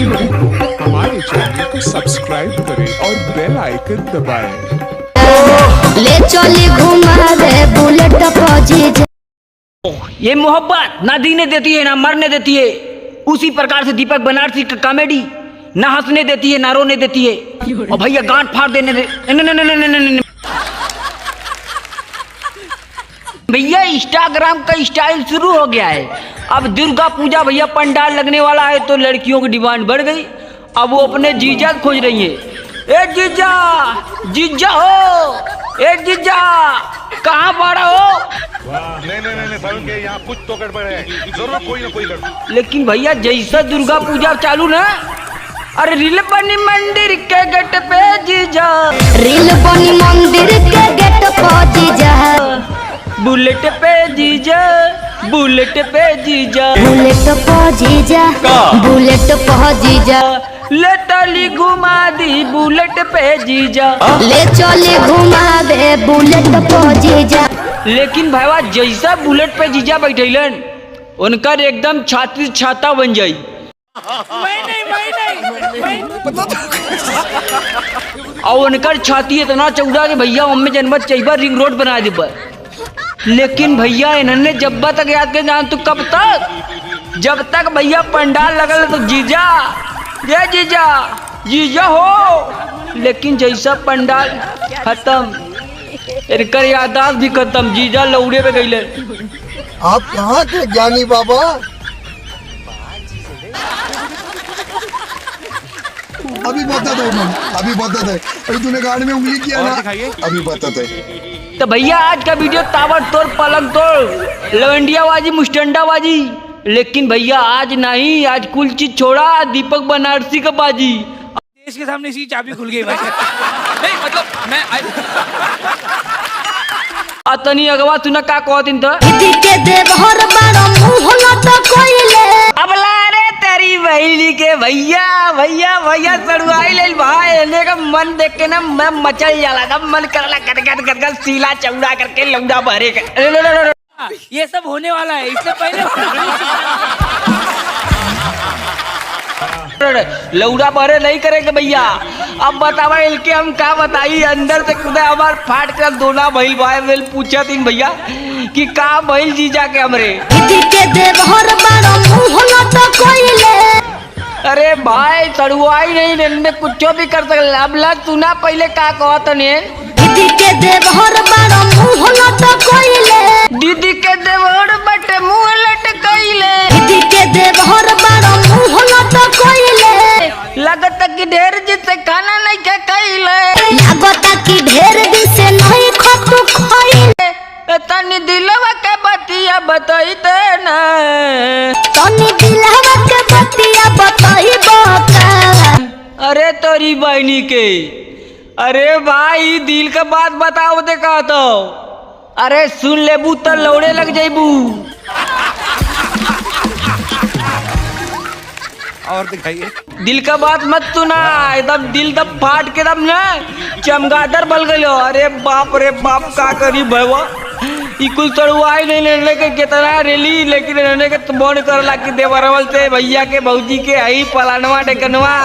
हमारे चैनल को सब्सक्राइब करें और बेल आइकन दबाएं। ले चली घुमा दे बुलेट पहुंची। ये मोहब्बत ना जीने देती है ना मरने देती है। उसी प्रकार से दीपक बनारसी का कॉमेडी ना हंसने देती है ना रोने देती है। और भैया गांठ फाड़ देने दे। भैया इंस्टाग्राम का स्टाइल शुरू हो गया है। अब दुर्गा पूजा भैया पंडाल लगने वाला है तो लड़कियों की डिमांड बढ़ गई। अब वो अपने जीजा खोज रही है। ए जीजा, जीजा हो, ए जीजा कहाँ पड़ा हो? नहीं सारुण के यहाँ कुछ तो गड़बड़ है, जरूर कोई ना कोई गड़बड़। लेकिन भैया जैसा दुर्गा पूजा चालू ना, अरे रील बनी मंदिर के गेट पे जीजा, रील बनी मंदिर के गेट पे जीजा, बुलेट पे जीजा, बुलेट पे जीजा, बुलेट पे जीजा, बुलेट पे जीजा, ले टली घुमा दी बुलेट पे जीजा, ले चली घुमा दे बुलेट पे जीजा। लेकिन भाईवा जैसा बुलेट पे जीजा बैठेलन उनका एकदम छाती छाता बन जाई। और उनका छाती इतना चौड़ा कि भैया मम्मी जनमत चाहिए रिंग रोड बना दे। लेकिन भैया इन्होंने जब तक याद कर जान तो कब तक, जब तक भैया पंडाल लगल तो जीजा, ये जीजा, जीजा हो। लेकिन जैसा पंडाल खत्म इनकर यादाश्त भी खत्म, जीजा लौड़े पे गईले। आप कहाँ थे ज्ञानी बाबा? अभी बता दो मैम, अभी बता दे। अभी तूने गाड़ी में उंगली किया ना, अभी बता दे। तो भैया आज का वीडियो ताबड़तोड़ पलंग तोड़ लवंडियाबाजी मुस्टंडाबाजी। लेकिन भैया आज नहीं, आज कुल चीज छोड़ा, दीपक बनारसी का बाजी। देश के सामने सी चाबी खुल गई भाई। नहीं मतलब मैं अतनी अगवा तू ना का कहतिन तो के देवहर बारो मुंह लट कोइले। अबला रे तेरी बहिली के भैया भैया भैया सड़ुआई ले भाई। एने का मन देख के ना मैं मचल जाला, तब मन करला गदगद गदगद सीला चौड़ा करके लौंडा भरे के। ये सब होने वाला है, इससे पहले लौड़ा भरे नहीं करेंगे भैया। अब बतावा इनके हम क्या बताई, अंदर से खुदा हमार फाट कर दोना भइल भाई। मेल पूछा तीन भैया कि का भइल जीजा के हमरे के देवहर बारो मुंह लट कोइले। अरे भाई सड़ुआई नहीं, इनमें कुछ भी कर सकल। अब लग तू ना पहले का कहत ने दीदी के देवहर बारो मुंह लट कोइले। दीदी के देवर बटे मुंह लटकइले। दीदी के देवहर बारो मुंह लट कोइले। लगत कि ढेर जिसे खाना नहीं के कइले। लागत कि ढेर दिन से नहीं खतु खइले। तनी दिलवा के बतिया बताइते ना, तनी दिलवा के बतिया बताइबो का। अरे तोरी बहनी के, अरे भाई दिल का बात बताओ दे का तो। अरे सुन लेबू तो लौड़े लग जाइबू। और दिखाइए। दिल का बात मत सुना, एकदम दिल दब फाट के दम ना चमगादड़ बल गयो। अरे बाप रे बाप का करी भैया। कुल चढ़ुआई नहीं लेने के कितना रेली, लेकिन रहने के मन करला कि देवरवल से भैया के भौजी के आई पलानवा डेकनवा।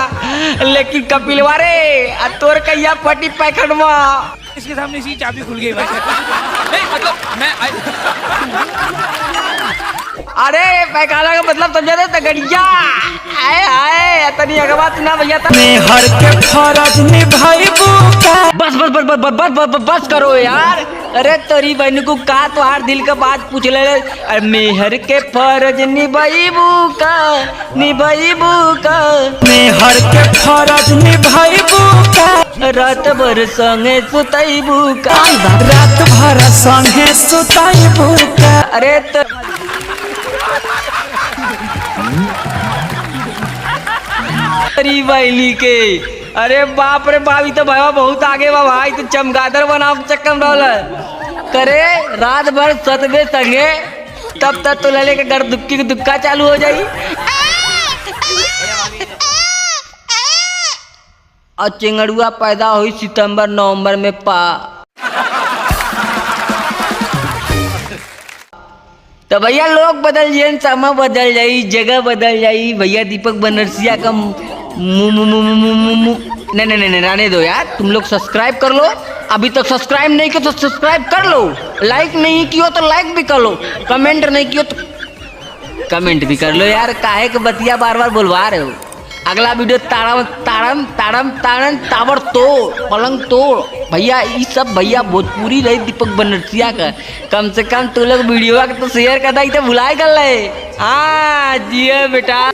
लेकिन कपिलवा रे आ तोर कैया फटी पैखनवा। इसके सामने सी चाबी खुल गई भाई। नहीं मतलब मैं अरे पैखाना का मतलब समझा दे तगड़िया। आए आए तनी अगवा तू ना भैया मैं हर के फरज निभाइबू का। बस बस बस बस बस बस बस बस करो यार। अरे तेरी बहन को का तुहार दिल का बात पूछ ले। अरे मेहर के फरज निभाइबू का, निभाइबू का, मेहर के फरज निभाइबू का। रात भर संगे सुताइबू का, रात भर संगे सुताइबू का। अरे तेरी बहली के, अरे बाप रे बाप, तो भाई बहुत आगे बा भाई। तो चमगादड़ बनाओ चक्कर में करे रात भर सतबे संगे, तब तक तो लले के घर दुक्की के दुक्का चालू हो जाई। और चिंगड़ुआ पैदा हुई सितंबर नवंबर में पा। तो भैया लोग बदल जाए, समय बदल जाई, जगह बदल जाई। भैया दीपक बनरसिया का नहीं नहीं नहीं रहने दो यार। तुम लोग सब्सक्राइब कर लो, अभी तक सब्सक्राइब नहीं किया तो सब्सक्राइब कर लो, लाइक नहीं किया तो लाइक भी कर लो, कमेंट नहीं किया तो कमेंट भी कर लो यार। काहे के बतिया बार बार बोलवा रहे हो। अगला वीडियो ताड़म ताड़म ताड़म ताड़म टावर तोड़ पलंग तोड़। भैया ये सब भैया भोजपुरी रही दीपक बनरसिया का। कम से कम तू लोग वीडियो तो शेयर कर दी तो भुलाए कर ले। हाँ जिये बेटा।